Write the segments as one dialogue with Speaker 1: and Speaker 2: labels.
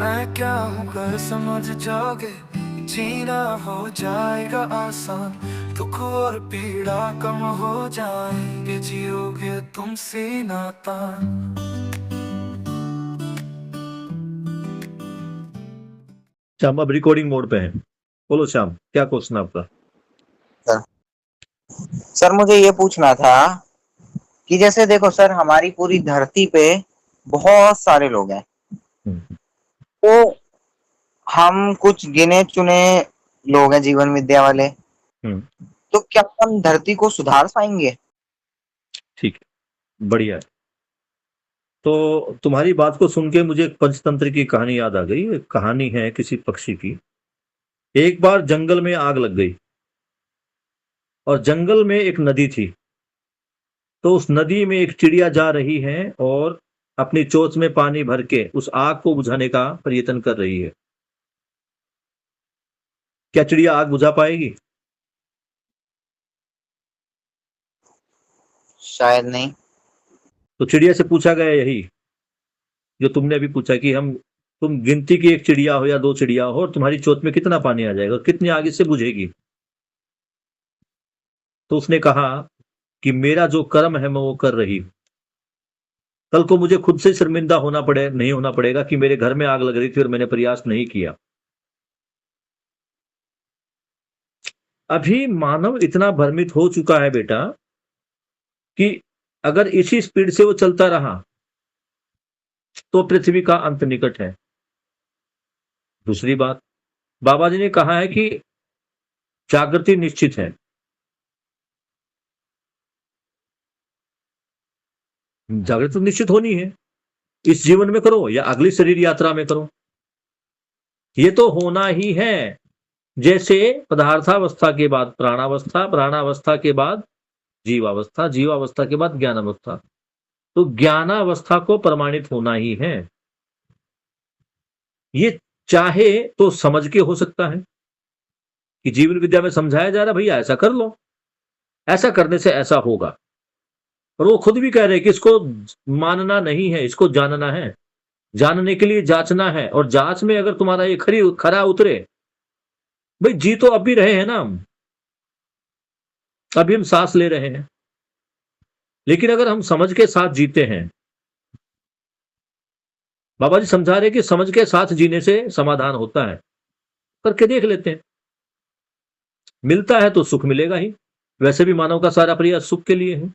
Speaker 1: मैं क्या हूँ कर समझ जाओगे, जीना हो जाएगा आसान, दुख और पीड़ा कम हो जाएंगे, जियोगे तुम सीना तान।
Speaker 2: श्याम अब रिकॉर्डिंग मोड पे है। बोलो श्याम, क्या क्वेश्चन आपका?
Speaker 3: सर सर मुझे ये पूछना था कि जैसे देखो सर, हमारी पूरी धरती पे बहुत सारे लोग हैं।
Speaker 2: हम्म,
Speaker 3: तो हम कुछ गिने चुने लोग हैं जीवन विद्या वाले।
Speaker 2: हम्म,
Speaker 3: तो क्या हम धरती को सुधार पाएंगे?
Speaker 2: ठीक है, बढ़िया है। तो तुम्हारी बात को सुन के मुझे एक पंचतंत्र की कहानी याद आ गई। एक कहानी है किसी पक्षी की। एक बार जंगल में आग लग गई और जंगल में एक नदी थी। तो उस नदी में एक चिड़िया जा रही है और अपनी चोंच में पानी भर के उस आग को बुझाने का प्रयत्न कर रही है। क्या चिड़िया आग बुझा पाएगी?
Speaker 3: शायद नहीं।
Speaker 2: तो चिड़िया से पूछा गया यही जो तुमने अभी पूछा कि हम तुम गिनती की एक चिड़िया हो या दो चिड़िया हो और तुम्हारी चोंच में कितना पानी आ जाएगा, कितनी आग इससे बुझेगी? तो उसने कहा कि मेरा जो कर्म है मैं वो कर रही हूं। कल को मुझे खुद से शर्मिंदा होना पड़े नहीं होना पड़ेगा कि मेरे घर में आग लग रही थी और मैंने प्रयास नहीं किया। अभी मानव इतना भ्रमित हो चुका है बेटा कि अगर इसी स्पीड से वो चलता रहा तो पृथ्वी का अंत निकट है। दूसरी बात, बाबा जी ने कहा है कि जागृति निश्चित है। जागृति तो निश्चित होनी है, इस जीवन में करो या अगली शरीर यात्रा में करो, ये तो होना ही है। जैसे पदार्थावस्था के बाद प्राणावस्था, प्राणावस्था के बाद जीवावस्था, जीवावस्था के बाद ज्ञानावस्था, तो ज्ञानावस्था को प्रमाणित होना ही है। ये चाहे तो समझ के हो सकता है कि जीवन विद्या में समझाया जा रहा भैया ऐसा कर लो, ऐसा करने से ऐसा होगा। और वो खुद भी कह रहे हैं कि इसको मानना नहीं है, इसको जानना है। जानने के लिए जांचना है, और जांच में अगर तुम्हारा ये खरा उतरे, भाई जी तो अब भी रहे हैं ना हम, अभी हम सांस ले रहे हैं, लेकिन अगर हम समझ के साथ जीते हैं, बाबा जी समझा रहे कि समझ के साथ जीने से समाधान होता है। करके देख लेते हैं, मिलता है तो सुख मिलेगा ही। वैसे भी मानव का सारा प्रयास सुख के लिए है।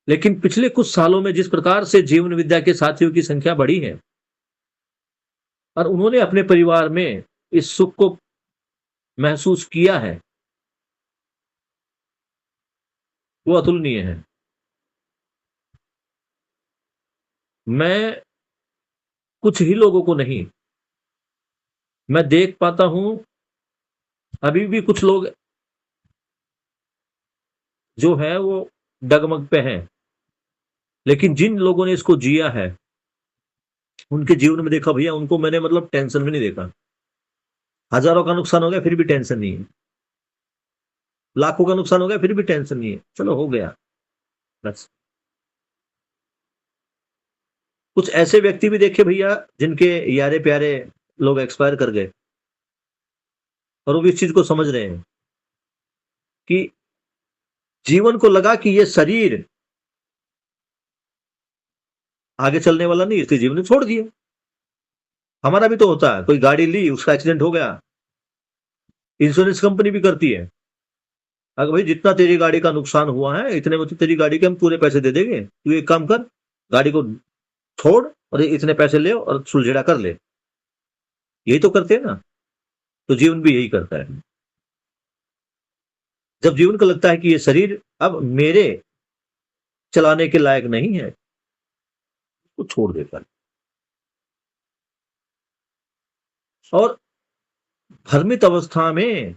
Speaker 2: लेकिन पिछले कुछ सालों में जिस प्रकार से जीवन विद्या के साथियों की संख्या बढ़ी है और उन्होंने अपने परिवार में इस सुख को महसूस किया है, वो अतुलनीय है। मैं कुछ ही लोगों को नहीं, मैं देख पाता हूं अभी भी कुछ लोग जो है वो डगमग पे हैं। लेकिन जिन लोगों ने इसको जिया है उनके जीवन में देखा भैया, उनको मैंने मतलब टेंशन भी नहीं देखा। हजारों का नुकसान हो गया फिर भी टेंशन नहीं है, लाखों का नुकसान हो गया फिर भी टेंशन नहीं है, चलो हो गया बस। कुछ ऐसे व्यक्ति भी देखे भैया जिनके यारे प्यारे लोग एक्सपायर कर गए और वो भी इस चीज को समझ रहे हैं कि जीवन को लगा कि ये शरीर आगे चलने वाला नहीं, इसलिए जीवन ने छोड़ दिया। हमारा भी तो होता है, कोई गाड़ी ली, उसका एक्सीडेंट हो गया, इंश्योरेंस कंपनी भी करती है, अगर भाई जितना तेरी गाड़ी का नुकसान हुआ है इतने में तो तेरी गाड़ी के हम पूरे पैसे दे देंगे, तू एक काम कर, गाड़ी को छोड़ और इतने पैसे ले और सुलझेड़ा कर ले। यही तो करते हैं ना। तो जीवन भी यही करता है। जब जीवन को लगता है कि ये शरीर अब मेरे चलाने के लायक नहीं है, वो छोड़ देता है। और भ्रमित अवस्था में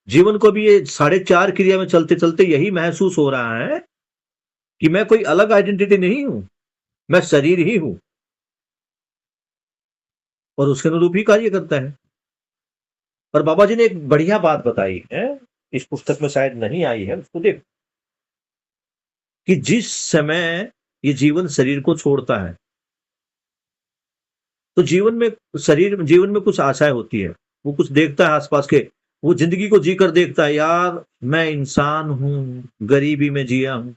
Speaker 2: जीवन को भी ये 4.5 क्रिया में चलते चलते यही महसूस हो रहा है कि मैं कोई अलग आइडेंटिटी नहीं हूं, मैं शरीर ही हूं, और उसके अनुरूप ही कार्य करता है। और बाबा जी ने एक बढ़िया बात बताई है, इस पुस्तक में शायद नहीं आई है, उसको देख, कि जिस समय ये जीवन शरीर को छोड़ता है तो जीवन में कुछ आशाएं होती है, वो कुछ देखता है आसपास के, वो जिंदगी को जी कर देखता है, यार मैं इंसान हूं, गरीबी में जिया हूं।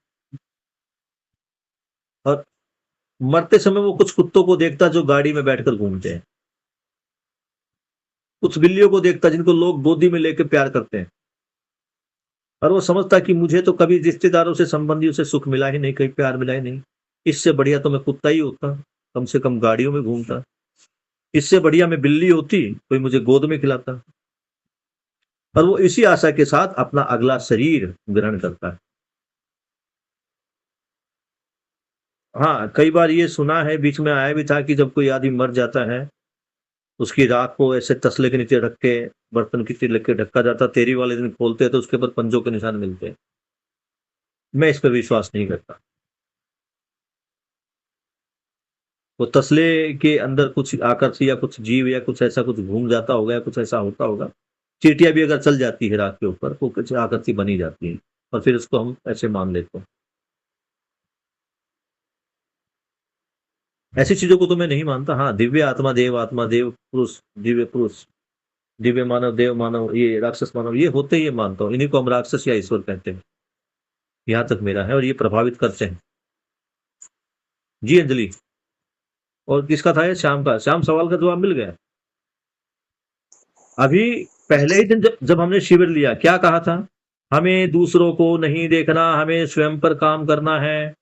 Speaker 2: और मरते समय वो कुछ कुत्तों को देखता है जो गाड़ी में बैठकर घूमते हैं, कुछ बिल्लियों को देखता है जिनको लोग गोदी में लेकर प्यार करते हैं, और वो समझता है कि मुझे तो कभी रिश्तेदारों से, संबंधियों से सुख मिला ही नहीं, कहीं प्यार मिला ही नहीं, इससे बढ़िया तो मैं कुत्ता ही होता, कम से कम गाड़ियों में घूमता, इससे बढ़िया मैं बिल्ली होती, कोई मुझे गोद में खिलाता। और वो इसी आशा के साथ अपना अगला शरीर ग्रहण करता है। हाँ, कई बार ये सुना है, बीच में आया भी था कि जब कोई आदमी मर जाता है, उसकी राख को ऐसे तसले के नीचे रख के, बर्तन के नीचे रख के ढका जाता, तेरी वाले दिन खोलते हैं तो उसके ऊपर पंजों के निशान मिलते हैं। मैं इस पर विश्वास नहीं करता। वो तसले के अंदर कुछ आकृति या कुछ जीव या कुछ ऐसा कुछ घूम जाता होगा या कुछ ऐसा होता होगा। चींटियां भी अगर चल जाती है राख के ऊपर तो कुछ आकृति बनी जाती है, और फिर उसको हम ऐसे मान लेते हैं। ऐसी चीजों को तो मैं नहीं मानता। हाँ, दिव्य आत्मा, देव पुरुष, दिव्य पुरुष, दिव्य मानव, देव मानव, ये राक्षस मानव, ये होते ही ये मानता हूँ। इन्हीं को हम राक्षस या ईश्वर कहते हैं। यहाँ तक मेरा है, और ये प्रभावित करते हैं। जी अंजलि, और किसका था ये? श्याम का। श्याम, सवाल का जवाब मिल गया। अभी पहले ही दिन जब हमने शिविर लिया, क्या कहा था? हमें दूसरों को नहीं देखना, हमें स्वयं पर काम करना है।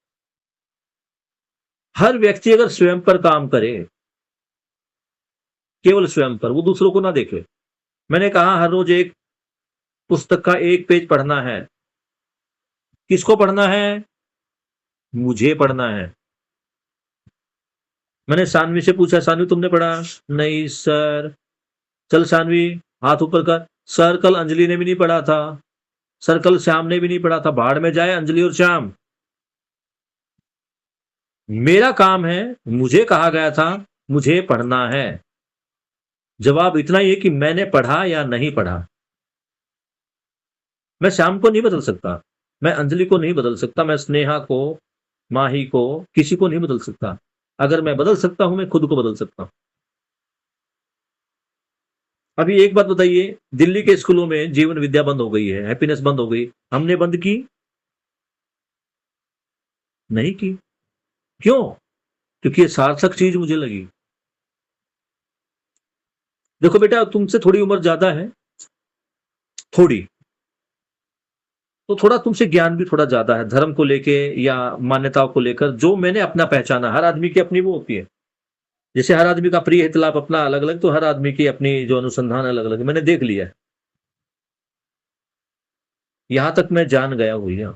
Speaker 2: हर व्यक्ति अगर स्वयं पर काम करे, केवल स्वयं पर, वो दूसरों को ना देखे। मैंने कहा हर रोज एक पुस्तक का एक पेज पढ़ना है। किसको पढ़ना है? मुझे पढ़ना है। मैंने सानवी से पूछा, सानवी तुमने पढ़ा? नहीं सर। चल सानवी, हाथ ऊपर कर। सर कल अंजलि ने भी नहीं पढ़ा था, सर कल श्याम ने भी नहीं पढ़ा था। भाड़ में जाए अंजलि और श्याम। मेरा काम है, मुझे कहा गया था, मुझे पढ़ना है। जवाब इतना ही है कि मैंने पढ़ा या नहीं पढ़ा। मैं श्याम को नहीं बदल सकता, मैं अंजलि को नहीं बदल सकता, मैं स्नेहा को, माही को, किसी को नहीं बदल सकता। अगर मैं बदल सकता हूं, मैं खुद को बदल सकता हूं। अभी एक बात बताइए, दिल्ली के स्कूलों में जीवन विद्या बंद हो गई है, हैप्पीनेस बंद हो गई, हमने बंद की? नहीं की। क्यों? क्योंकि ये सार्थक चीज मुझे लगी। देखो बेटा, तुमसे थोड़ी उम्र ज्यादा है, थोड़ी, तो थोड़ा तुमसे ज्ञान भी थोड़ा ज्यादा है धर्म को लेके या मान्यताओं को लेकर। जो मैंने अपना पहचाना, हर आदमी की अपनी वो होती है, जैसे हर आदमी का प्रिय हित लाभ अपना अलग अलग, तो हर आदमी की अपनी जो अनुसंधान अलग अलग, मैंने देख लिया है। यहां तक मैं जान गया हुई है।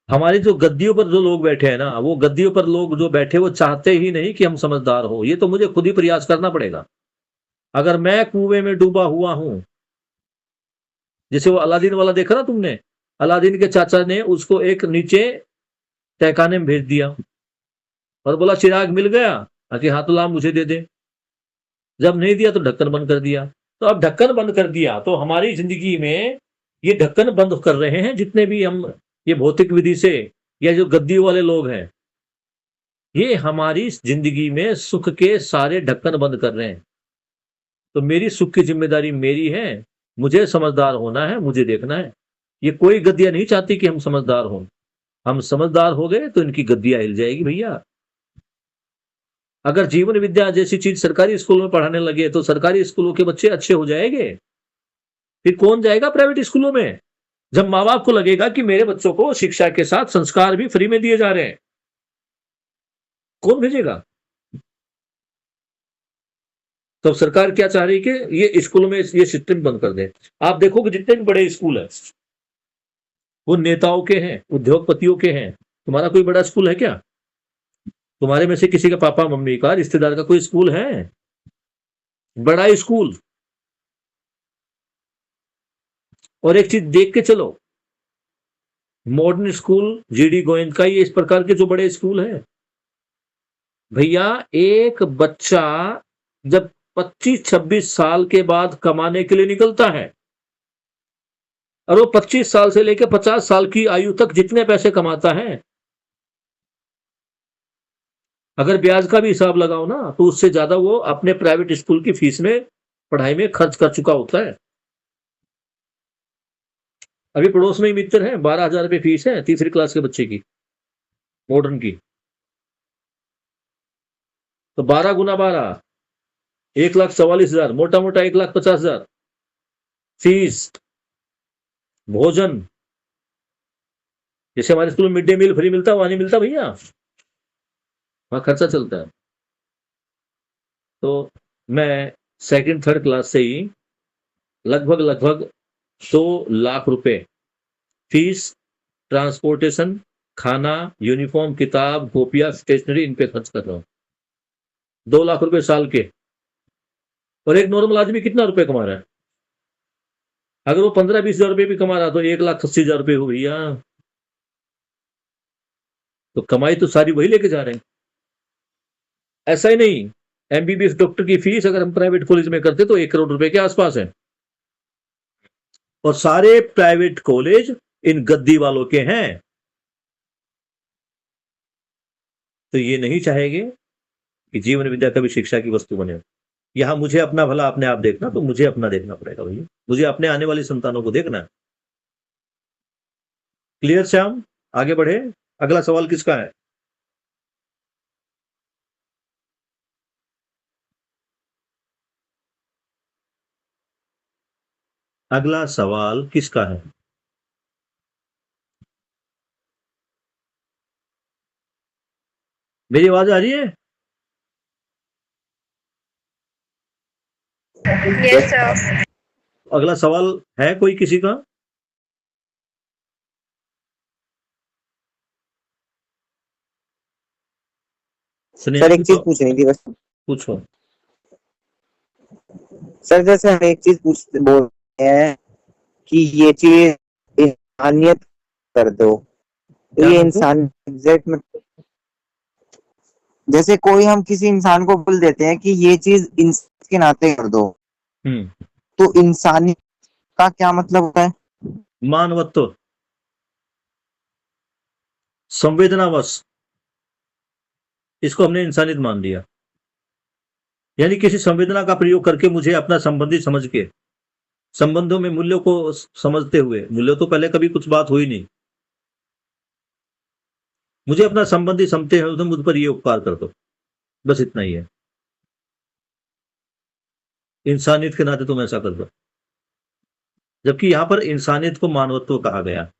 Speaker 2: हमारी जो गद्दियों पर जो लोग बैठे हैं ना, वो गद्दियों पर लोग जो बैठे, वो चाहते ही नहीं कि हम समझदार हो। ये तो मुझे खुद ही प्रयास करना पड़ेगा। अगर मैं कुएं में डूबा हुआ हूं, जैसे वो अलादीन वाला देखा ना तुमने, अलादीन के चाचा ने उसको एक नीचे तहखाने में भेज दिया और बोला चिराग मिल गया, कि हाँ तो ला मुझे दे दे। जब नहीं दिया तो ढक्कन बंद कर दिया। तो अब ढक्कन बंद कर दिया, तो हमारी जिंदगी में ये ढक्कन बंद कर रहे हैं जितने भी हम ये भौतिक विधि से, या जो गद्दी वाले लोग हैं, ये हमारी जिंदगी में सुख के सारे ढक्कन बंद कर रहे हैं। तो मेरी सुख की जिम्मेदारी मेरी है, मुझे समझदार होना है, मुझे देखना है। ये कोई गद्दियां नहीं चाहती कि हम समझदार हों। हम समझदार हो गए तो इनकी गद्दियां हिल जाएगी भैया। अगर जीवन विद्या जैसी चीज सरकारी स्कूलों में पढ़ाने लगे तो सरकारी स्कूलों के बच्चे अच्छे हो जाएंगे। फिर कौन जाएगा प्राइवेट स्कूलों में? जब माँ बाप को लगेगा कि मेरे बच्चों को शिक्षा के साथ संस्कार भी फ्री में दिए जा रहे हैं, कौन भेजेगा? तो सरकार क्या चाह रही है कि ये स्कूलों में ये सिस्टम बंद कर दे। आप देखोगे जितने भी बड़े स्कूल हैं, वो नेताओं के हैं, उद्योगपतियों के हैं। तुम्हारा कोई बड़ा स्कूल है क्या? तुम्हारे में से किसी के पापा मम्मी का, रिश्तेदार का कोई स्कूल है बड़ा स्कूल? और एक चीज देख के चलो, मॉडर्न स्कूल, जीडी गोविंद, ये इस प्रकार के जो बड़े स्कूल है भैया, एक बच्चा जब 25-26 साल के बाद कमाने के लिए निकलता है, और वो 25 साल से लेकर 50 साल की आयु तक जितने पैसे कमाता है, अगर ब्याज का भी हिसाब लगाओ ना तो उससे ज्यादा वो अपने प्राइवेट स्कूल की फीस में पढ़ाई में खर्च कर चुका होता है। अभी पड़ोस में ही मित्र है, 12,000 रुपये फीस है तीसरी क्लास के बच्चे की, मॉडर्न की। तो 12 गुना 12, 1,44,000, मोटा मोटा 1,50,000 फीस, भोजन। जैसे हमारे स्कूल में मिड डे मील फ्री मिलता है, वहां नहीं मिलता भैया, वहां खर्चा चलता है। तो मैं सेकंड थर्ड क्लास से ही लगभग 2 लाख रुपए फीस, ट्रांसपोर्टेशन, खाना, यूनिफॉर्म, किताब, कॉपियां, स्टेशनरी, इन पे खर्च कर रहा हूं। 2 लाख रुपए साल के। और एक नॉर्मल आदमी कितना रुपए कमा रहा है? अगर वो 15-20 हजार रुपये भी कमा रहा तो 1,80,000 रुपये हो भैया। तो कमाई तो सारी वही लेके जा रहे हैं। ऐसा ही नहीं, एमबीबीएस डॉक्टर की फीस अगर हम प्राइवेट कॉलेज में करते तो 1 करोड़ रुपए के आसपास है। और सारे प्राइवेट कॉलेज इन गद्दी वालों के हैं। तो ये नहीं चाहेंगे कि जीवन विद्या कभी शिक्षा की वस्तु बने। यहां मुझे अपना भला अपने आप देखना, तो मुझे अपना देखना पड़ेगा भैया, मुझे अपने आने वाली संतानों को देखना है। क्लियर श्याम? आगे बढ़े, अगला सवाल किसका है? अगला सवाल किसका है? मेरी आवाज आ रही है?
Speaker 4: Yes sir.
Speaker 2: अगला सवाल है कोई किसी का?
Speaker 3: सर एक चीज पूछनी थी बस।
Speaker 2: पूछो।
Speaker 3: सर जैसे हम एक चीज बोलते हैं कि ये चीज इंसानियत कर दो, तो ये इंसान एग्जैक्ट में जैसे कोई हम किसी इंसान को बोल देते हैं कि ये चीज इंसान के नाते कर दो, तो इंसानियत का क्या मतलब होता है?
Speaker 2: मानवत्व, संवेदनावश, इसको हमने इंसानियत मान लिया। यानी किसी संवेदना का प्रयोग करके मुझे अपना संबंधी समझ के, संबंधों में मूल्यों को समझते हुए, मूल्यों तो पहले कभी कुछ बात हुई नहीं, मुझे अपना संबंधी समझते हैं तो मुझ पर ये उपकार कर दो, बस इतना ही है। इंसानियत के नाते तुम ऐसा कर दो। जबकि यहां पर इंसानियत को मानवत्व कहा गया।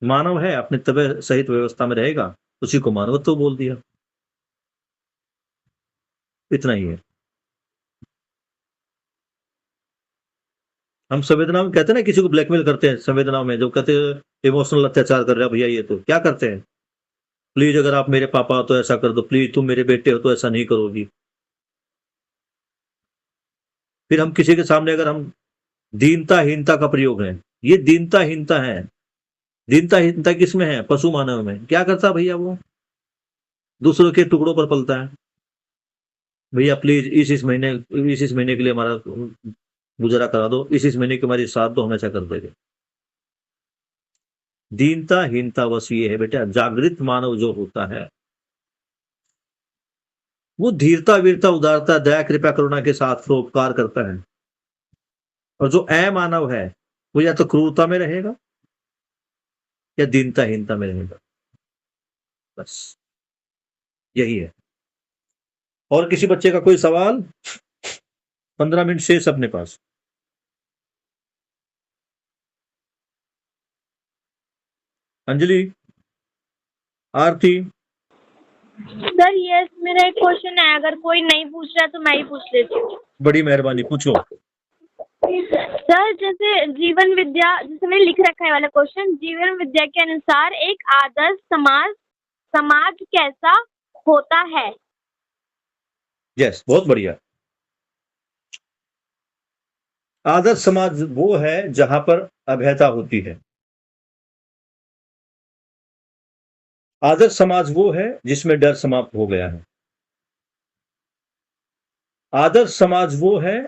Speaker 2: मानव है, अपने तबे सहित व्यवस्था में रहेगा, उसी को मानवत्व बोल दिया। इतना ही है। हम संवेदना में कहते हैं ना, किसी को ब्लैकमेल करते हैं संवेदनाओं में, जो कहते हैं इमोशनल अत्याचार कर रहे हैं भैया, ये तो क्या करते हैं, प्लीज अगर आप मेरे पापा हो तो ऐसा कर दो, प्लीज तुम मेरे बेटे हो तो ऐसा नहीं करोगी। फिर हम किसी के सामने अगर हम दीनताहीनता का प्रयोग है, ये दीनताहीनता है। दीनताहीनता किसमें है? पशु मानव में। क्या करता भैया वो? दूसरों के टुकड़ों पर पलता है। भैया प्लीज इस महीने के लिए हमारा गुजारा करा दो, इस महीने की हमारी साथ दो, हम ऐसा कर देंगे। दीनताहीनता बस ये है बेटा। जागृत मानव जो होता है वो धीरता, वीरता, उदारता, दया, कृपा, करुणा के साथ परोपकार करता है। और जो अमानव है वो या तो क्रूरता में रहेगा या दीनताहीनता में रहेगा, बस यही है। और किसी बच्चे का कोई सवाल? 15 मिनट शेष अपने पास। अंजलि, आरती।
Speaker 4: सर यस, मेरा एक क्वेश्चन है, अगर कोई नहीं पूछ रहा तो मैं ही पूछ लेती हूँ।
Speaker 2: बड़ी मेहरबानी, पूछो।
Speaker 4: सर जैसे जीवन विद्या, जैसे मैंने लिख रखा है वाला क्वेश्चन, जीवन विद्या के अनुसार एक आदर्श समाज कैसा होता है?
Speaker 2: यस, बहुत बढ़िया। आदर्श समाज वो है जहां पर अभेदता होती है। आदर्श समाज वो है जिसमें डर समाप्त हो गया है। आदर्श समाज वो है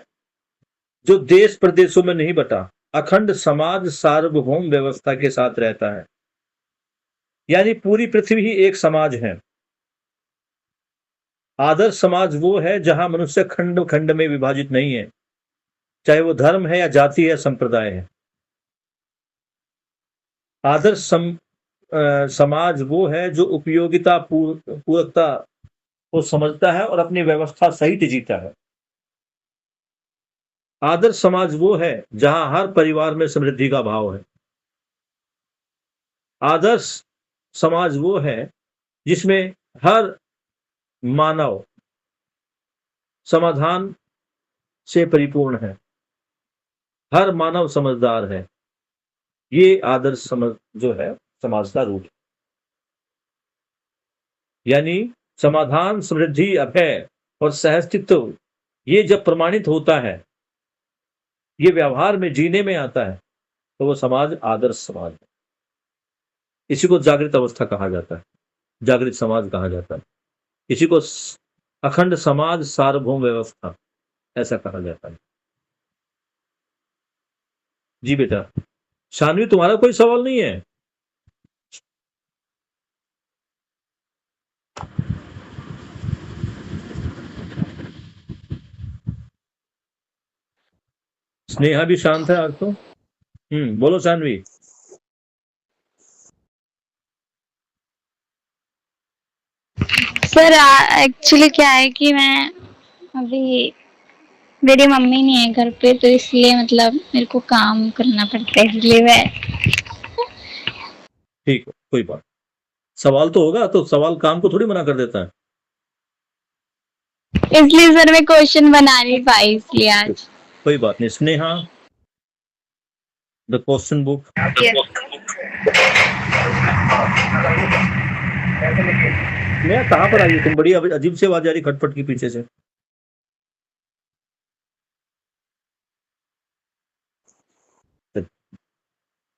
Speaker 2: जो देश प्रदेशों में नहीं बटा, अखंड समाज सार्वभौम व्यवस्था के साथ रहता है। यानी पूरी पृथ्वी ही एक समाज है। आदर्श समाज वो है जहां मनुष्य खंड खंड में विभाजित नहीं है, चाहे वो धर्म है या जाति है, संप्रदाय है। आदर्श समाज वो है जो उपयोगिता पूरकता को समझता है और अपनी व्यवस्था सहित जीता है। आदर्श समाज वो है जहां हर परिवार में समृद्धि का भाव है। आदर्श समाज वो है जिसमें हर मानव समाधान से परिपूर्ण है, हर मानव समझदार है। ये आदर्श समझ जो है समाज का रूप है। यानी समाधान, समृद्धि, अभय और सहअस्तित्व ये जब प्रमाणित होता है, ये व्यवहार में जीने में आता है, तो वो समाज आदर्श समाज है। इसी को जागृत अवस्था कहा जाता है, जागृत समाज कहा जाता है। इसी को अखंड समाज, सार्वभौम व्यवस्था ऐसा कहा जाता है। जी बेटा। शानवी, तुम्हारा कोई सवाल नहीं है? स्नेहा भी शांत है आज तो। बोलो शानवी।
Speaker 5: सर एक्चुअली क्या है कि मैं अभी, मेरी मम्मी नहीं है घर पे, तो इसलिए मतलब मेरे को काम करना पड़ता है, इसलिए मैं।
Speaker 2: ठीक है, कोई बात। सवाल तो होगा, तो सवाल काम को थोड़ी मना कर देता है।
Speaker 5: इसलिए सर मैं क्वेश्चन बना नहीं पाई, इसलिए आज।
Speaker 2: कोई बात नहीं। Sneha, the question book. Sneha कहाँ पर आई? तुम बड़ी अजीब सी आवाज आ रही खटपट की पीछे से।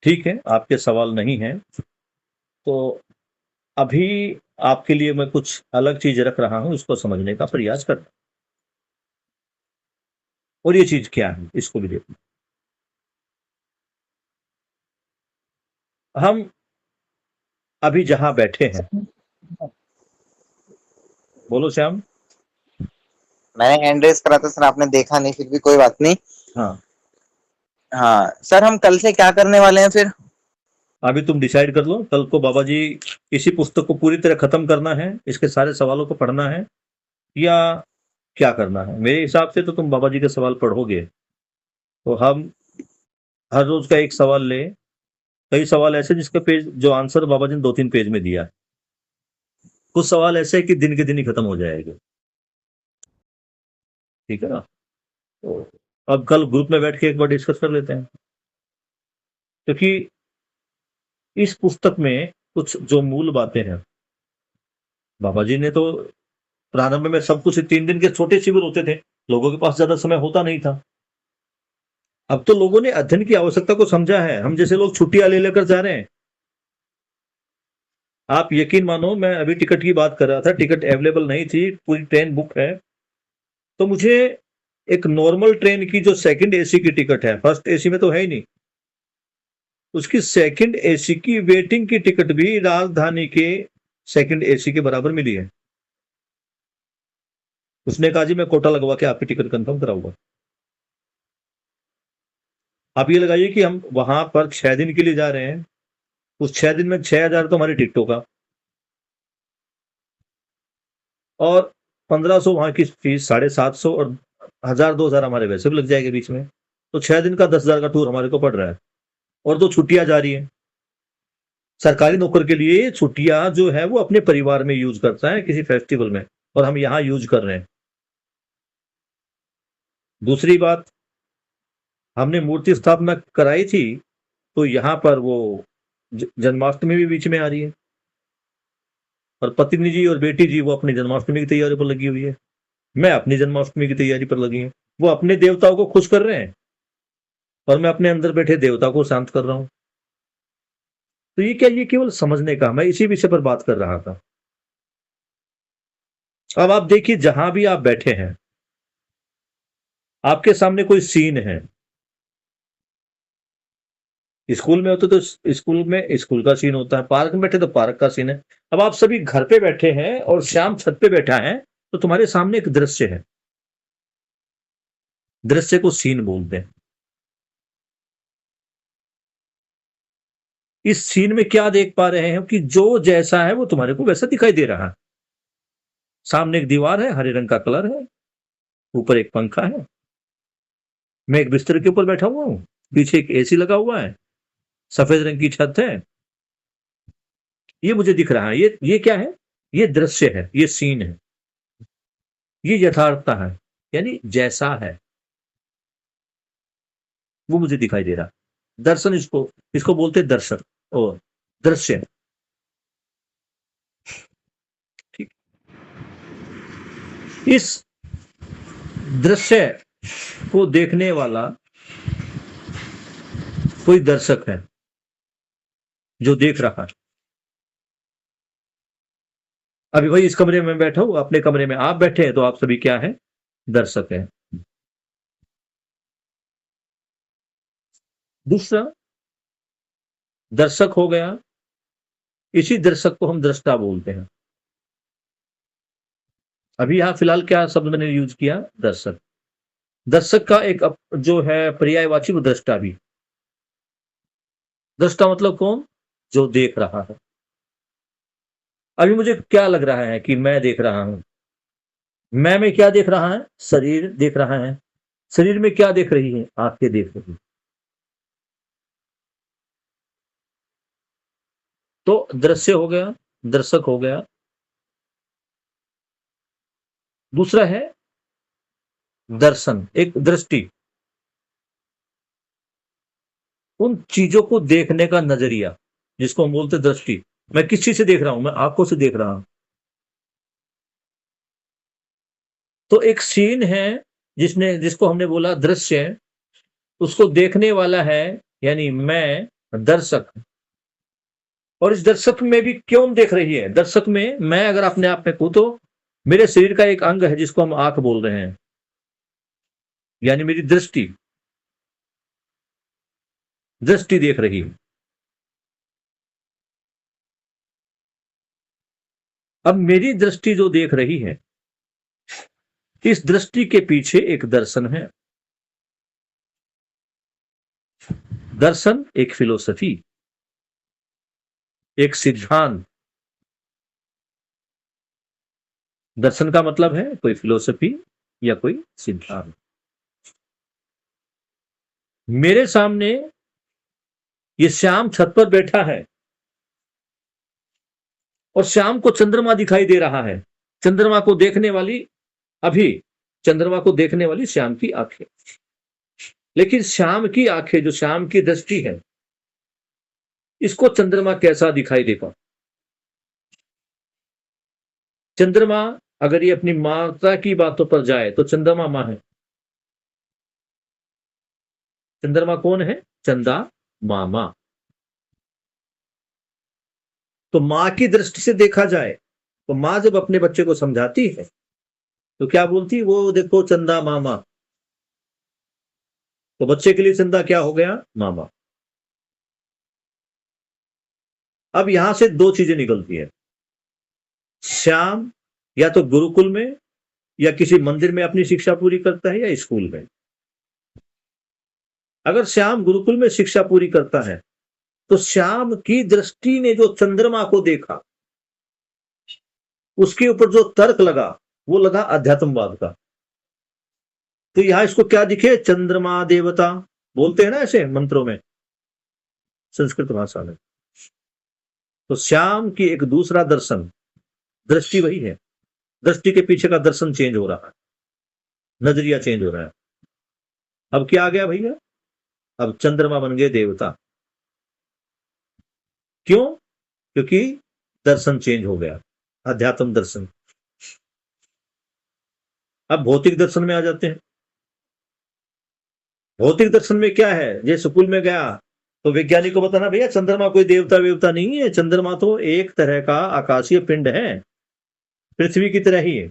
Speaker 2: ठीक है, आपके सवाल नहीं है तो अभी आपके लिए मैं कुछ अलग चीज रख रहा हूं, इसको समझने का प्रयास करना। और ये चीज क्या है, इसको भी देखना। हम अभी जहां बैठे हैं, बोलो श्याम।
Speaker 3: मैंने हैंड रेस करा था सर, आपने देखा नहीं, फिर भी कोई बात नहीं।
Speaker 2: हाँ
Speaker 3: हाँ सर, हम कल से क्या करने वाले हैं फिर?
Speaker 2: अभी तुम डिसाइड कर लो। कल को बाबा जी इसी पुस्तक को पूरी तरह खत्म करना है, इसके सारे सवालों को पढ़ना है, या क्या करना है? मेरे हिसाब से तो तुम बाबा जी के सवाल पढ़ोगे, तो हम हर रोज का एक सवाल ले। कई सवाल ऐसे जिसका पेज जो आंसर बाबा जी ने 2-3 पेज में दिया है। कुछ सवाल ऐसे कि दिन के दिन ही खत्म हो जाएंगे। ठीक है ना? तो अब कल ग्रुप में बैठ के एक बार डिस्कस कर लेते हैं, क्योंकि इस पुस्तक में कुछ जो मूल बातें हैं, बाबा जी ने तो प्रारंभ में सब कुछ 3 दिन के छोटे शिविर होते थे, लोगों के पास ज्यादा समय होता नहीं था। अब तो लोगों ने अध्ययन की आवश्यकता को समझा है। हम जैसे लोग छुट्टियां ले लेकर जा रहे हैं। आप यकीन मानो, मैं अभी टिकट की बात कर रहा था, टिकट अवेलेबल नहीं थी, पूरी ट्रेन बुक है, तो मुझे एक नॉर्मल ट्रेन की जो सेकंड एसी की टिकट है, फर्स्ट एसी में तो है ही नहीं, उसकी सेकंड एसी की वेटिंग की टिकट भी राजधानी के सेकंड एसी के बराबर मिली है। उसने कहा जी मैं कोटा लगवा के आपकी टिकट कंफर्म कराऊंगा। आप ये लगाइए कि हम वहां पर 6 दिन के लिए जा रहे हैं, उस 6 दिन में 6,000 तो हमारी टिकटों का, और 1,500 वहां की फीस, 750 और 1,000-2,000 हमारे वैसे भी लग जाएंगे बीच में। तो 6 दिन का 10,000 का टूर हमारे को पड़ रहा है। और 2 छुट्टियां जा रही है। सरकारी नौकर के लिए छुट्टियां जो है वो अपने परिवार में यूज करता है किसी फेस्टिवल में, और हम यहां यूज कर रहे हैं। दूसरी बात, हमने मूर्ति स्थापना कराई थी, तो यहां पर वो जन्माष्टमी भी बीच में आ रही है, और पत्नी जी और बेटी जी वो अपनी जन्माष्टमी की तैयारी पर लगी हुई है, मैं अपनी जन्माष्टमी की तैयारी पर लगी है। वो अपने देवताओं को खुश कर रहे हैं और मैं अपने अंदर बैठे देवता को शांत कर रहा हूं। तो ये क्या, ये केवल समझने का, मैं इसी विषय पर बात कर रहा था। अब आप देखिए, जहां भी आप बैठे हैं, आपके सामने कोई सीन है। स्कूल में होते तो स्कूल में स्कूल का सीन होता है, पार्क में बैठे तो पार्क का सीन है। अब आप सभी घर पे बैठे हैं और श्याम छत पे बैठा है, तो तुम्हारे सामने एक दृश्य है, दृश्य को सीन बोलते हैं। इस सीन में क्या देख पा रहे हैं कि जो जैसा है वो तुम्हारे को वैसा दिखाई दे रहा है। सामने एक दीवार है, हरे रंग का कलर है, ऊपर एक पंखा है, मैं एक बिस्तर के ऊपर बैठा हुआ हूं, पीछे एक एसी लगा हुआ है, सफेद रंग की छत है, ये मुझे दिख रहा है। ये क्या है? ये दृश्य है, ये सीन है, ये यथार्थता है, यानी जैसा है वो मुझे दिखाई दे रहा। दर्शन इसको इसको बोलते हैं दर्शन और दृश्य। ठीक, इस दृश्य को देखने वाला कोई दर्शक है जो देख रहा है। अभी भाई इस कमरे में बैठा हूं, अपने कमरे में आप बैठे हैं, तो आप सभी क्या है? दर्शक हैं। दूसरा दर्शक हो गया, इसी दर्शक को हम दृष्टा बोलते हैं। अभी यहां फिलहाल क्या शब्द मैंने यूज किया? दर्शक। दर्शक का एक जो है पर्यायवाची वो दृष्टा भी। दृष्टा मतलब कौन? जो देख रहा है। अभी मुझे क्या लग रहा है कि मैं देख रहा हूं? मैं में क्या देख रहा है? शरीर देख रहा है। शरीर में क्या देख रही है? आंखें देख रही है। तो दृश्य हो गया, दर्शक हो गया। दूसरा है दर्शन, एक दृष्टि, उन चीजों को देखने का नजरिया जिसको हम बोलते दृष्टि। मैं किस चीज से देख रहा हूं? मैं आंखों से देख रहा हूं। तो एक सीन है जिसको हमने बोला दृश्य, उसको देखने वाला है यानी मैं, दर्शक। और इस दर्शक में भी क्यों देख रही है? दर्शक में मैं अगर अपने आप में कहूं तो मेरे शरीर का एक अंग है जिसको हम आंख बोल रहे हैं, यानी मेरी दृष्टि देख रही है। अब मेरी दृष्टि जो देख रही है, इस दृष्टि के पीछे एक दर्शन है। दर्शन एक फिलोसफी, एक सिद्धांत। दर्शन का मतलब है कोई फिलोसफी या कोई सिद्धांत। मेरे सामने ये श्याम छत पर बैठा है और श्याम को चंद्रमा दिखाई दे रहा है। चंद्रमा को देखने वाली श्याम की आंखें। लेकिन श्याम की आंखें, जो श्याम की दृष्टि है, इसको चंद्रमा कैसा दिखाई देगा? चंद्रमा अगर ये अपनी माता की बातों पर जाए तो चंद्रमा मां है। चंद्रमा कौन है? चंदा मामा। तो मां की दृष्टि से देखा जाए तो मां जब अपने बच्चे को समझाती है तो क्या बोलती? वो देखो चंदा मामा। तो बच्चे के लिए चंदा क्या हो गया? मामा। अब यहां से दो चीजें निकलती है। श्याम या तो गुरुकुल में या किसी मंदिर में अपनी शिक्षा पूरी करता है या स्कूल में। अगर श्याम गुरुकुल में शिक्षा पूरी करता है तो श्याम की दृष्टि ने जो चंद्रमा को देखा, उसके ऊपर जो तर्क लगा वो लगा अध्यात्मवाद का। तो यहां इसको क्या दिखे? चंद्रमा देवता बोलते हैं ना ऐसे मंत्रों में, संस्कृत भाषा में। तो श्याम की एक दूसरा दर्शन, दृष्टि वही है। दृष्टि के पीछे का दर्शन चेंज हो रहा है, नजरिया चेंज हो रहा है। अब क्या आ गया भैया? अब चंद्रमा बन गए देवता। क्यों? क्योंकि दर्शन चेंज हो गया, अध्यात्म दर्शन। अब भौतिक दर्शन में आ जाते हैं। भौतिक दर्शन में क्या है? ये स्कूल में गया तो वैज्ञानिक को बताना, भैया चंद्रमा कोई देवता वेवता नहीं है, चंद्रमा तो एक तरह का आकाशीय पिंड है, पृथ्वी की तरह ही है।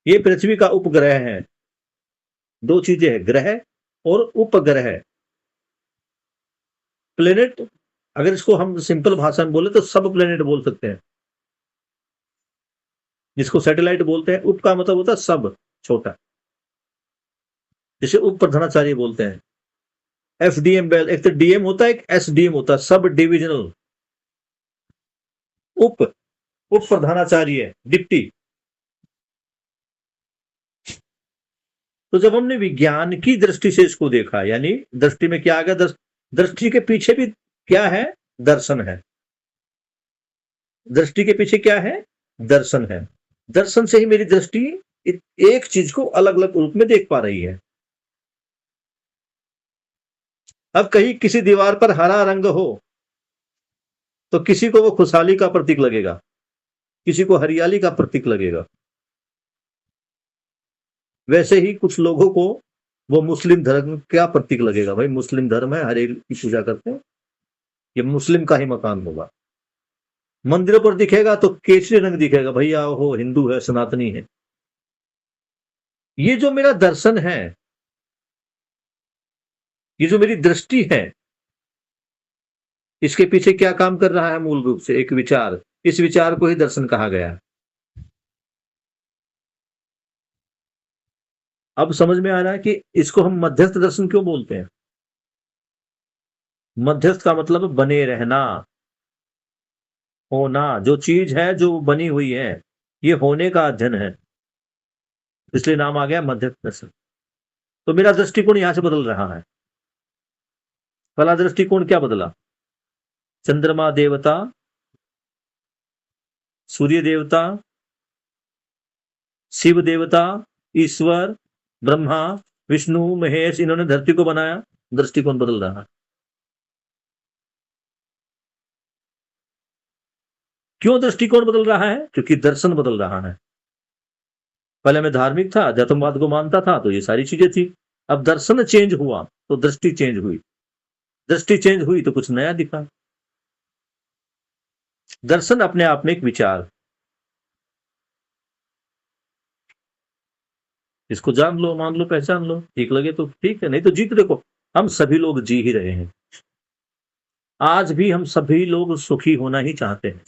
Speaker 2: ये पृथ्वी का उपग्रह है। दो चीजें हैं, ग्रह और उपग्रह। प्लेनेट, अगर इसको हम सिंपल भाषा में बोले तो सब प्लेनेट बोल सकते हैं। जिसको सैटेलाइट बोलते हैं। उप का मतलब होता है सब, छोटा, जिसे उप प्रधानाचार्य बोलते हैं। एफडीएम बेल, एक तो डीएम होता है, एक एसडीएम होता है, सब डिविजनल। उप उप प्रधानाचार्य, डिप्टी। तो जब हमने विज्ञान की दृष्टि से इसको देखा, यानी दृष्टि में क्या आ गया, दृष्टि के पीछे भी क्या है, दर्शन है। दृष्टि के पीछे क्या है, दर्शन है। दर्शन से ही मेरी दृष्टि एक चीज को अलग अलग रूप में देख पा रही है। अब कहीं किसी दीवार पर हरा रंग हो तो किसी को वो खुशहाली का प्रतीक लगेगा, किसी को हरियाली का प्रतीक लगेगा। वैसे ही कुछ लोगों को वो मुस्लिम धर्म का प्रतीक लगेगा। भाई मुस्लिम धर्म है, हर एक की पूजा करते हैं, ये मुस्लिम का ही मकान होगा। मंदिरों पर दिखेगा तो केसरी रंग दिखेगा, भैया हो हिंदू है, सनातनी है। ये जो मेरा दर्शन है, ये जो मेरी दृष्टि है, इसके पीछे क्या काम कर रहा है, मूल रूप से एक विचार। इस विचार को ही दर्शन कहा गया। अब समझ में आ रहा है कि इसको हम मध्यस्थ दर्शन क्यों बोलते हैं। मध्यस्थ का मतलब बने रहना, होना। जो चीज है जो बनी हुई है, ये होने का अध्ययन है, इसलिए नाम आ गया मध्यस्थ दर्शन। तो मेरा दृष्टिकोण यहां से बदल रहा है। पहला दृष्टिकोण क्या बदला, चंद्रमा देवता, सूर्य देवता, शिव देवता, ईश्वर, ब्रह्मा, विष्णु, महेश, इन्होंने धरती को बनाया। दृष्टिकोण बदल रहा है। क्यों दृष्टिकोण बदल रहा है, क्योंकि दर्शन बदल रहा है। पहले मैं धार्मिक था, अध्यात्मवाद को मानता था, तो ये सारी चीजें थी। अब दर्शन चेंज हुआ तो दृष्टि चेंज हुई, दृष्टि चेंज हुई तो कुछ नया दिखा। दर्शन अपने आप में एक विचार, इसको जान लो, मान लो, पहचान लो, ठीक लगे तो ठीक है, नहीं तो जीत। देखो हम सभी लोग जी ही रहे हैं, आज भी हम सभी लोग सुखी होना ही चाहते हैं।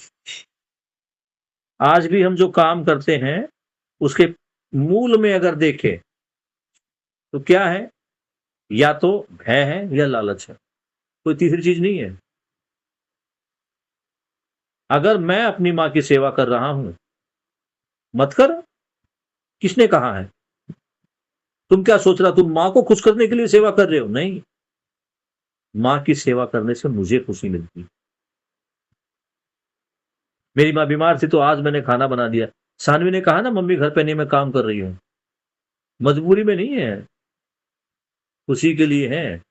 Speaker 2: आज भी हम जो काम करते हैं उसके मूल में अगर देखें तो क्या है, या तो भय है या लालच है, कोई तीसरी चीज नहीं है। अगर मैं अपनी मां की सेवा कर रहा हूं, मत कर, किसने कहा है? तुम क्या सोच रहा, तुम मां को खुश करने के लिए सेवा कर रहे हो? नहीं, मां की सेवा करने से मुझे खुशी मिलती। मेरी मां बीमार थी तो आज मैंने खाना बना दिया। सानवी ने कहा ना, मम्मी घर पे नहीं, मैं काम कर रही हूं। मजबूरी में नहीं है, खुशी के लिए है।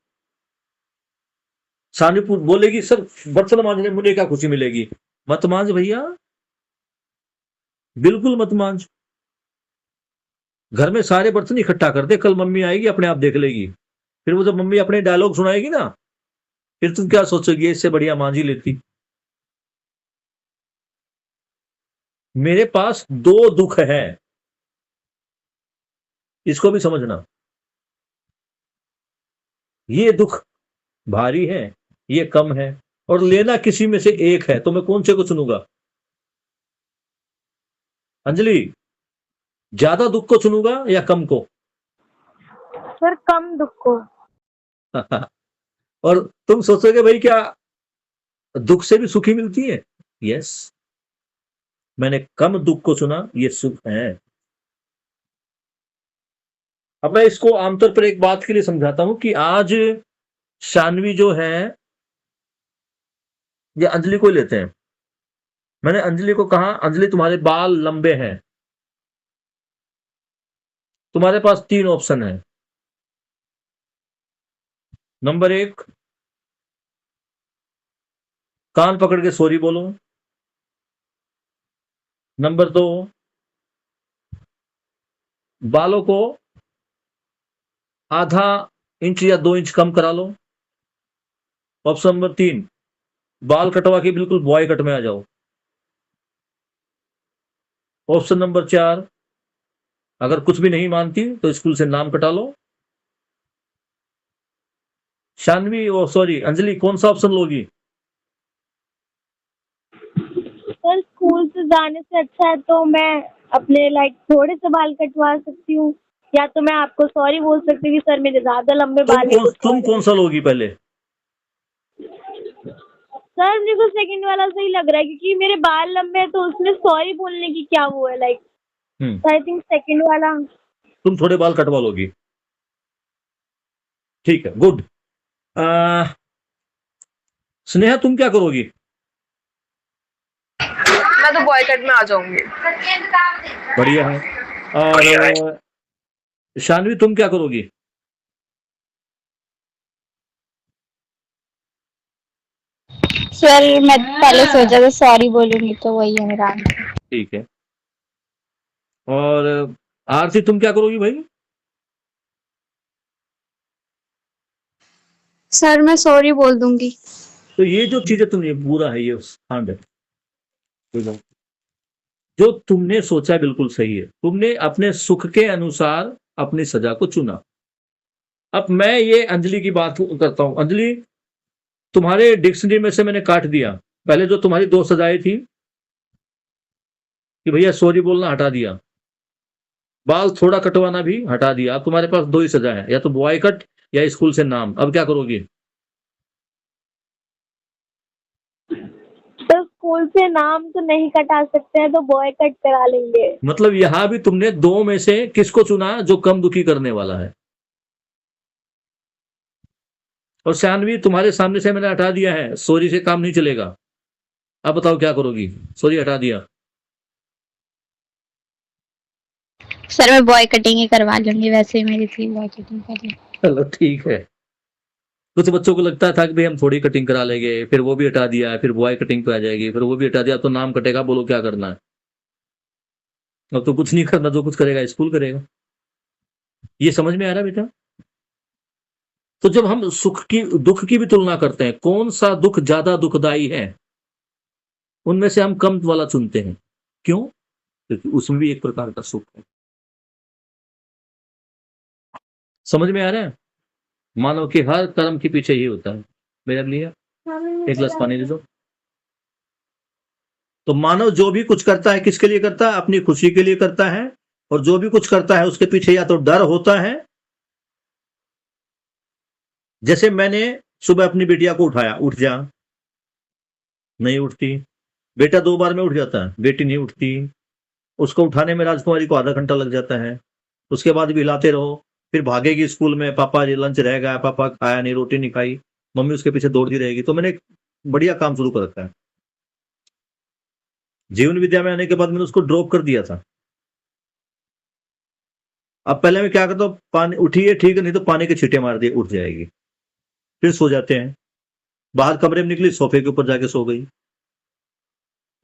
Speaker 2: सानवी बोलेगी सर बर्तन मांजने मुझे क्या खुशी मिलेगी? मत मांज भैया, बिल्कुल मत मांज। घर में सारे बर्तन इकट्ठा कर दे, कल मम्मी आएगी अपने आप देख लेगी। फिर वो जब मम्मी अपने डायलॉग सुनाएगी ना, फिर तुम क्या सोचोगी, इससे बढ़िया मांझ ही लेती। मेरे पास दो दुख है, इसको भी समझना। ये दुख भारी है, ये कम है, और लेना किसी में से एक है, तो मैं कौन से को चुनूंगा? अंजलि, ज्यादा दुख को चुनूंगा या कम को?
Speaker 4: सर कम दुख को।
Speaker 2: और तुम सोचोगे भाई क्या दुख से भी सुखी मिलती है? यस, मैंने कम दुख को चुना, ये सुख है। अब मैं इसको आमतौर पर एक बात के लिए समझाता हूं कि आज शानवी जो है, ये अंजलि को लेते हैं। मैंने अंजलि को कहा, अंजलि तुम्हारे बाल लंबे हैं, तुम्हारे पास 3 ऑप्शन है। नंबर 1, कान पकड़ के सॉरी बोलो। नंबर 2, बालों को आधा इंच या 2 इंच कम करा लो। ऑप्शन नंबर 3, बाल कटवा के बिल्कुल बॉय कट में आ जाओ। ऑप्शन नंबर 4, अगर कुछ भी नहीं मानती तो स्कूल से नाम कटा लो। शानवी, ओ सॉरी अंजलि, कौन सा ऑप्शन लोगी?
Speaker 4: सर स्कूल से जाने से अच्छा है तो मैं अपने लाइक थोड़े से बाल कटवा सकती हूँ, या तो मैं आपको सॉरी बोल सकती हूँ कि सर मेरे ज्यादा लंबे बाल हैं,
Speaker 2: तुम कौन सा लोगी पहले?
Speaker 4: सर मेरे को सेकंड वाला सही लग रहा है, क्योंकि मेरे बाल लंबे हैं, तो उसमें सॉरी बोलने की क्या वो है लाइक, आई थिंक सेकंड वाला।
Speaker 2: तुम थोड़े बाल कटवा लोगी, ठीक है, गुड। स्नेहा तुम क्या करोगी?
Speaker 6: मैं तो बॉयकट में आ जाऊंगी।
Speaker 2: बढ़िया है। और शानवी तुम क्या करोगी?
Speaker 5: सर मैं पहले सोचा था सॉरी बोलूंगी, तो वही है मेरा आंसर।
Speaker 2: ठीक है। और आरती तुम क्या करोगी भाई?
Speaker 7: सर मैं सॉरी बोल दूंगी।
Speaker 2: तो ये जो चीजें तुमने बुरा है, ये कांड है, जो तुमने सोचा बिल्कुल सही है। तुमने अपने सुख के अनुसार अपनी सजा को चुना। अब मैं ये अंजलि की बात करता हूं। अंजलि, तुम्हारे डिक्शनरी में से मैंने काट दिया, पहले जो तुम्हारी 2 सजाएं थी कि भैया सॉरी बोलना हटा दिया, बाल थोड़ा कटवाना भी हटा दिया। अब तुम्हारे पास 2 ही सजा है, या तो बॉय कट या स्कूल से नाम। अब क्या करोगी?
Speaker 4: तो स्कूल से नाम तो नहीं कटा सकते हैं, तो बॉय कट करा लेंगे।
Speaker 2: मतलब यहां भी तुमने 2 में से किसको चुना जो कम दुखी करने वाला है? और शानवी तुम्हारे सामने से मैंने हटा दिया है, सॉरी से काम नहीं चलेगा। अब बताओ क्या करोगी? सॉरी हटा दिया।
Speaker 5: सर मैं बॉय कटिंग ही करवा लूंगी, वैसे ही मेरी थी बॉय कटिंग करनी।
Speaker 2: चलो ठीक है। कुछ बच्चों को लगता था कि भाई हम थोड़ी कटिंग करा लेंगे, फिर वो भी हटा दिया, फिर बॉय कटिंग पे आ जाएगी, फिर वो भी हटा दिया, तो नाम कटेगा। बोलो क्या करना है? अब तो कुछ नहीं करना, जो कुछ करेगा स्कूल करेगा। ये समझ में आ रहा है बेटा? तो जब हम सुख की दुख की भी तुलना करते हैं, कौन सा दुख ज्यादा दुखदाई है, उनमें से हम कम वाला चुनते हैं। क्यों? क्योंकि उसमें भी एक प्रकार का सुख है। समझ में आ रहा है? मानव के हर कर्म के पीछे ही होता है। मेरे लिए एक गिलास पानी दे दो। तो मानव जो भी कुछ करता है किसके लिए करता है? अपनी खुशी के लिए करता है। और जो भी कुछ करता है उसके पीछे या तो डर होता है। जैसे मैंने सुबह अपनी बेटिया को उठाया, उठ जा, नहीं उठती। बेटा 2 बार में उठ जाता है, बेटी नहीं उठती। उसको उठाने में राजकुमारी को आधा घंटा लग जाता है। उसके बाद भी हिलाते रहो, फिर भागेगी स्कूल में, पापा ये लंच रह गया, पापा खाया नहीं, रोटी नहीं खाई, मम्मी उसके पीछे दौड़ती रहेगी। तो मैंने एक बढ़िया काम शुरू कर रखा है। जीवन विद्या में आने के बाद मैंने उसको ड्रॉप कर दिया था। अब पहले मैं क्या करता हूँ, पानी उठिए ठीक है, नहीं तो पानी के छींटे मार दिए, उठ जाएगी, फिर सो जाते हैं। बाहर कमरे में निकली, सोफे के ऊपर जाके सो गई।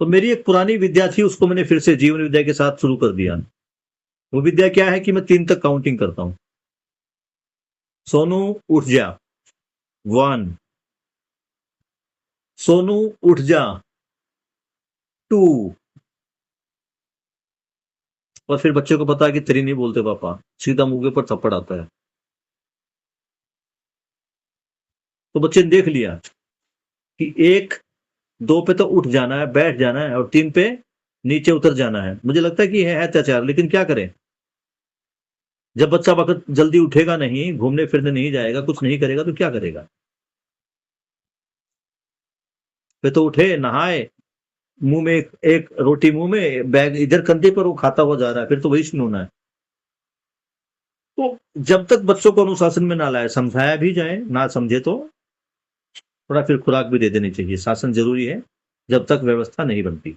Speaker 2: तो मेरी एक पुरानी विद्या थी, उसको मैंने फिर से जीवन विद्या के साथ शुरू कर दिया। वो विद्या क्या है कि मैं 3 तक काउंटिंग करता हूं। सोनू उठ जा, 1। सोनू उठ जा, 2। और फिर बच्चे को पता है कि तेरी नहीं बोलते पापा, सीधा मुंह के ऊपर थप्पड़ आता है। तो बच्चे ने देख लिया कि 1, 2 पे तो उठ जाना है, बैठ जाना है, और 3 पे नीचे उतर जाना है। मुझे लगता है कि है अत्याचार, लेकिन क्या करें? जब बच्चा वक्त जल्दी उठेगा नहीं, घूमने फिरने नहीं जाएगा, कुछ नहीं करेगा, तो क्या करेगा? वे तो उठे, नहाए, मुंह में एक रोटी मुंह में, बैग इधर कंधे पर, वो खाता हुआ जा रहा है, फिर तो वही सुनना है। तो जब तक बच्चों को अनुशासन में ना लाए, समझाया भी जाए, ना समझे तो थोड़ा फिर खुराक भी दे देनी चाहिए। शासन जरूरी है जब तक व्यवस्था नहीं बनती।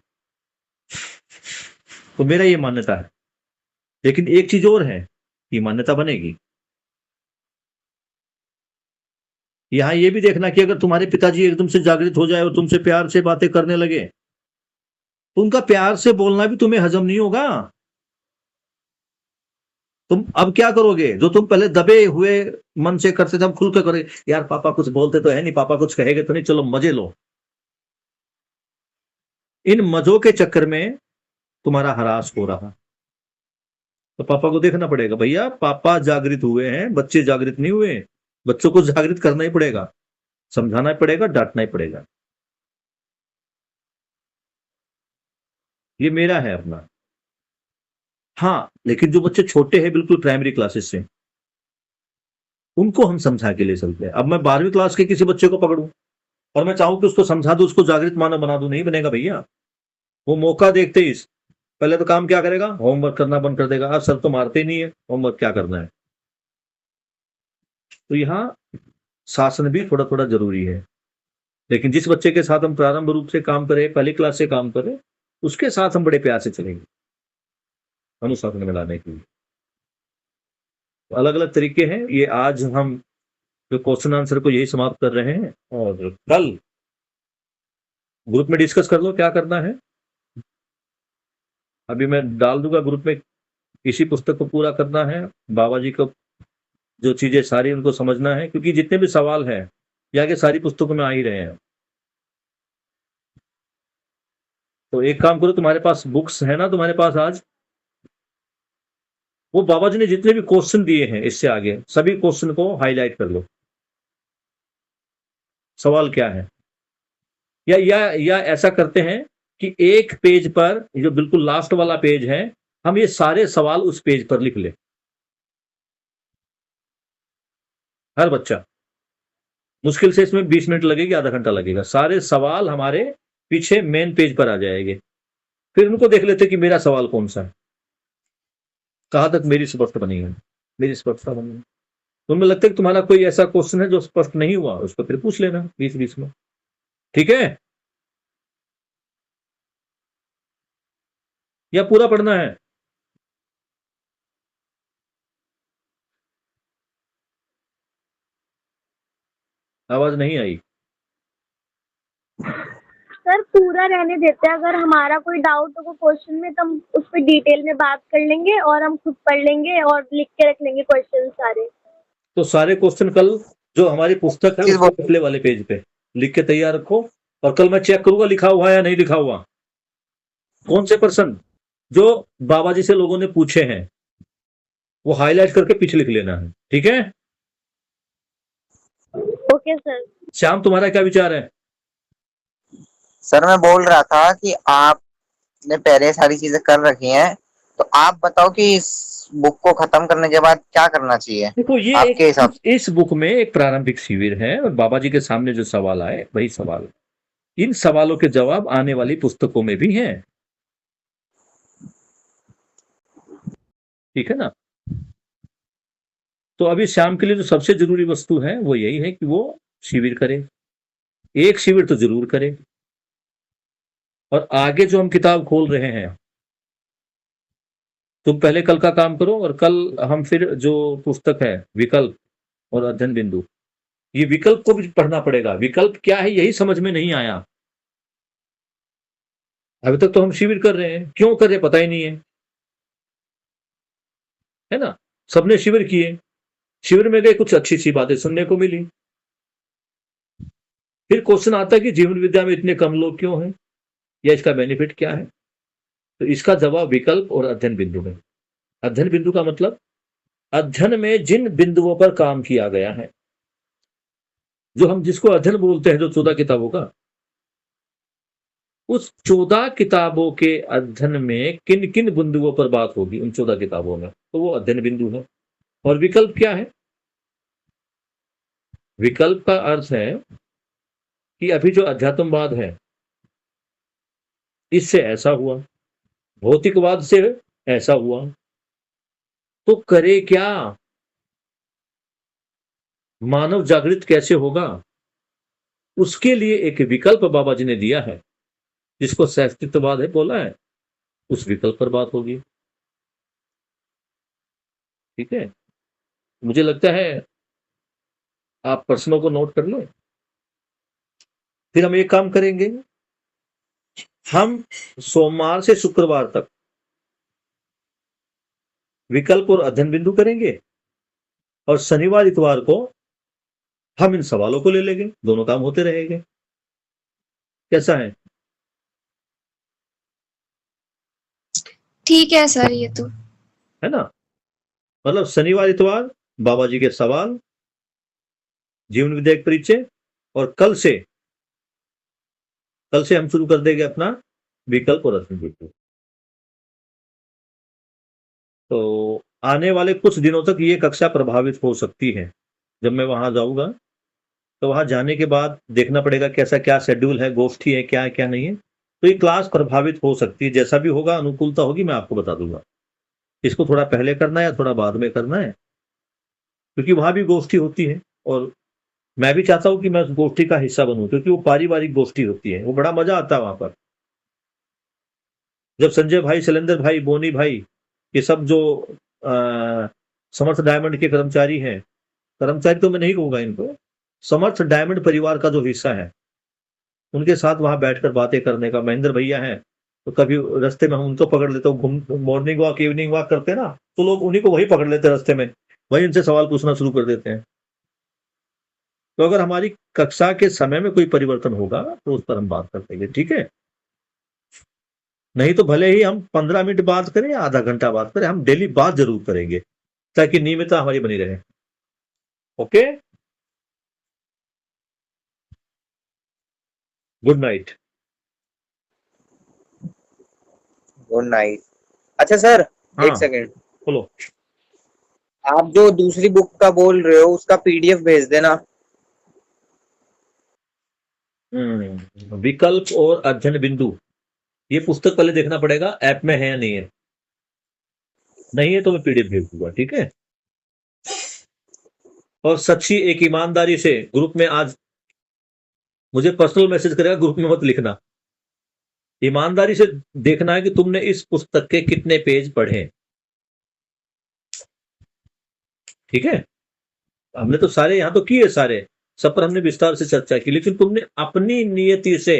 Speaker 2: तो मेरा ये मान्यता है। लेकिन एक चीज और है, ये मान्यता बनेगी। यहां ये भी देखना कि अगर तुम्हारे पिताजी एकदम से जागृत हो जाए और तुमसे प्यार से बातें करने लगे, तो उनका प्यार से बोलना भी तुम्हें हजम नहीं होगा। तुम अब क्या करोगे? जो तुम पहले दबे हुए मन से करते थे, हम खुल कर करें, यार पापा कुछ बोलते तो है नहीं, पापा कुछ कहेंगे तो नहीं, चलो मजे लो। इन मजों के चक्कर में तुम्हारा ह्रास हो रहा। तो पापा को देखना पड़ेगा, भैया पापा जागृत हुए हैं, बच्चे जागृत नहीं हुए। बच्चों को जागृत करना ही पड़ेगा, समझाना ही पड़ेगा, डांटना ही पड़ेगा। ये मेरा है अपना। हाँ, लेकिन जो बच्चे छोटे हैं बिल्कुल प्राइमरी क्लासेस से, उनको हम समझा के ले चलते हैं। अब मैं 12वीं क्लास के किसी बच्चे को पकड़ूं और मैं चाहूं कि उसको समझा दूं, उसको जागृत मानव बना दूं, नहीं बनेगा भैया। वो मौका देखते ही पहले तो काम क्या करेगा, होमवर्क करना बंद कर देगा। अब सर तो मारते ही नहीं है, होमवर्क क्या करना है। तो यहाँ शासन भी थोड़ा थोड़ा जरूरी है। लेकिन जिस बच्चे के साथ हम प्रारंभ रूप से काम करें, पहली क्लास से काम करें, उसके साथ हम बड़े प्यार से चलेंगे अनुशासन में लाने के लिए। अलग अलग तरीके हैं ये। आज हम जो क्वेश्चन आंसर को यही समाप्त कर रहे हैं, और कल ग्रुप में डिस्कस कर लो क्या करना है। अभी मैं डाल दूंगा ग्रुप में, इसी पुस्तक को पूरा करना है। बाबा जी को जो चीजें सारी उनको समझना है, क्योंकि जितने भी सवाल हैं ये आगे सारी पुस्तकों में आ ही रहे हैं। तो एक काम करो, तुम्हारे पास बुक्स है ना तुम्हारे पास आज, वो बाबा जी ने जितने भी क्वेश्चन दिए हैं इससे आगे सभी क्वेश्चन को हाईलाइट कर लो। सवाल क्या है, या ऐसा करते हैं कि एक पेज पर, जो बिल्कुल लास्ट वाला पेज है, हम ये सारे सवाल उस पेज पर लिख ले, हर बच्चा। मुश्किल से इसमें 20 मिनट लगेगी, आधा घंटा लगेगा। सारे सवाल हमारे पीछे मेन पेज पर आ जाएंगे। फिर उनको देख लेते कि मेरा सवाल कौन सा है, कहां तक मेरी स्पष्ट बनी है, मेरी स्पष्टता बनी है। तुम्हें लगता है कि तुम्हारा कोई ऐसा क्वेश्चन है जो स्पष्ट नहीं हुआ, उसको फिर पूछ लेना बीच बीच में, ठीक है? या पूरा पढ़ना है? आवाज नहीं आई।
Speaker 4: सर पूरा रहने देते हैं, अगर हमारा कोई डाउट होगा क्वेश्चन में तो हम उस पर डिटेल में बात कर लेंगे और हम खुद पढ़ लेंगे और लिख के रख लेंगे क्वेश्चन सारे।
Speaker 2: तो सारे क्वेश्चन कल जो हमारी पुस्तक है उसके पिछले वाले पेज पे लिख के तैयार रखो, और कल मैं चेक करूंगा लिखा हुआ है या नहीं लिखा हुआ। कौन से प्रश्न जो बाबा जी से लोगों ने पूछे हैं वो हाईलाइट करके पीछे लिख लेना है, ठीक है?
Speaker 4: Okay sir.
Speaker 2: श्याम, तुम्हारा क्या विचार है?
Speaker 3: सर मैं बोल रहा था कि आपने पहले सारी चीजें कर रखी हैं, तो आप बताओ कि इस बुक को खत्म करने के बाद क्या करना चाहिए
Speaker 2: देखो, ये
Speaker 3: आपके हिसाब से?
Speaker 2: इस बुक में एक प्रारंभिक शिविर है और बाबा जी के सामने जो सवाल आए वही सवाल, इन सवालों के जवाब आने वाली पुस्तकों में भी हैं, ठीक है ना? तो अभी श्याम के लिए जो सबसे जरूरी वस्तु है वो यही है कि वो शिविर करे, एक शिविर तो जरूर करे। और आगे जो हम किताब खोल रहे हैं, तुम पहले कल का काम करो, और कल हम फिर जो पुस्तक है विकल्प और अध्ययन बिंदु, ये विकल्प को भी पढ़ना पड़ेगा। विकल्प क्या है यही समझ में नहीं आया, अभी तक तो हम शिविर कर रहे हैं, क्यों कर रहे पता ही नहीं है ना? सबने शिविर किए, शिविर में गए, कुछ अच्छी सी बातें सुनने को मिली। फिर क्वेश्चन आता है कि जीवन विद्या में इतने कम लोग क्यों हैं, या इसका बेनिफिट क्या है? तो इसका जवाब विकल्प और अध्ययन बिंदु में। अध्ययन बिंदु का मतलब अध्ययन में जिन बिंदुओं पर काम किया गया है, जो हम जिसको अध्ययन बोलते हैं, जो 14 किताबों का, उस 14 किताबों के अध्ययन में किन किन बिंदुओं पर बात होगी उन 14 किताबों में, तो वो अध्ययन बिंदु है। और विकल्प क्या है? विकल्प का अर्थ है कि अभी जो अध्यात्मवाद है इससे ऐसा हुआ, भौतिकवाद से ऐसा हुआ, तो करे क्या? मानव जागृत कैसे होगा? उसके लिए एक विकल्प बाबा जी ने दिया है, जिसको सहस्तित्ववाद है बोला है, उस विकल्प पर बात होगी, ठीक है? मुझे लगता है आप प्रश्नों को नोट कर लो। फिर हम एक काम करेंगे, हम सोमवार से शुक्रवार तक विकल्प और अध्ययन बिंदु करेंगे, और शनिवार इतवार को हम इन सवालों को ले लेंगे, दोनों काम होते रहेंगे। कैसा है?
Speaker 7: ठीक है सर, ये तो
Speaker 2: है ना? मतलब शनिवार इतवार बाबा जी के सवाल, जीवन विद्या परिचय, और कल से हम शुरू कर देंगे अपना विकल्प और अध्ययन बिंदु। तो आने वाले कुछ दिनों तक ये कक्षा प्रभावित हो सकती है। जब मैं वहां जाऊंगा तो वहां जाने के बाद देखना पड़ेगा कैसा क्या शेड्यूल है, गोष्ठी है, क्या है क्या नहीं है। तो ये क्लास प्रभावित हो सकती है। जैसा भी होगा, अनुकूलता होगी, मैं आपको बता दूंगा। इसको थोड़ा पहले करना है या थोड़ा बाद में करना है, क्योंकि वहां भी गोष्ठी होती है और मैं भी चाहता हूं कि मैं उस गोष्ठी का हिस्सा बनूं, क्योंकि वो पारिवारिक गोष्ठी होती है, वो बड़ा मजा आता है वहां पर। जब संजय भाई, शैलेंद्र भाई, बोनी भाई, ये सब जो समर्थ डायमंड के कर्मचारी हैं, कर्मचारी तो मैं नहीं कहूंगा इनको, समर्थ डायमंड परिवार का जो हिस्सा है, उनके साथ वहां बैठकर बातें करने का, महेंद्र भैया हैं तो कभी रास्ते में हम उनको पकड़ लेते हो, घूम मॉर्निंग वॉक इवनिंग वॉक करते हैं ना, तो लोग उन्हीं को वही पकड़ लेते हैं रास्ते में, वही उनसे सवाल पूछना शुरू कर देते हैं। तो अगर हमारी कक्षा के समय में कोई परिवर्तन होगा तो उस पर हम बात कर लेंगे, ठीक है? नहीं तो भले ही हम 15 मिनट बात करें या आधा घंटा बात करें, हम डेली बात जरूर करेंगे ताकि नियमितता हमारी बनी रहे। Okay, good night.
Speaker 3: Good night. अच्छा सर,
Speaker 2: हाँ,
Speaker 3: एक सेकंड,
Speaker 2: बोलो।
Speaker 3: आप जो दूसरी बुक का बोल रहे हो उसका पीडीएफ भेज देना।
Speaker 2: विकल्प और अध्ययन बिंदु, ये पुस्तक पहले देखना पड़ेगा ऐप में है या नहीं है। नहीं है तो मैं पीडीएफ भेज दूंगा, ठीक है? और सच्ची एक ईमानदारी से ग्रुप में आज मुझे पर्सनल मैसेज करेगा, ग्रुप में मत लिखना। ईमानदारी से देखना है कि तुमने इस पुस्तक के कितने पेज पढ़े, ठीक है? हमने तो सारे यहां तो किए, सारे सब पर हमने विस्तार से चर्चा की, लेकिन तुमने अपनी नियति से,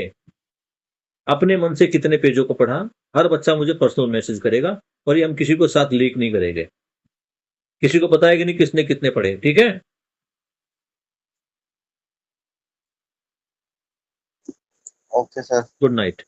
Speaker 2: अपने मन से कितने पेजों को पढ़ा। हर बच्चा मुझे पर्सनल मैसेज करेगा और ये हम किसी को साथ लीक नहीं करेंगे, किसी को पता है कि नहीं किसने कितने पढ़े, ठीक है?
Speaker 3: Okay sir.
Speaker 2: Good night.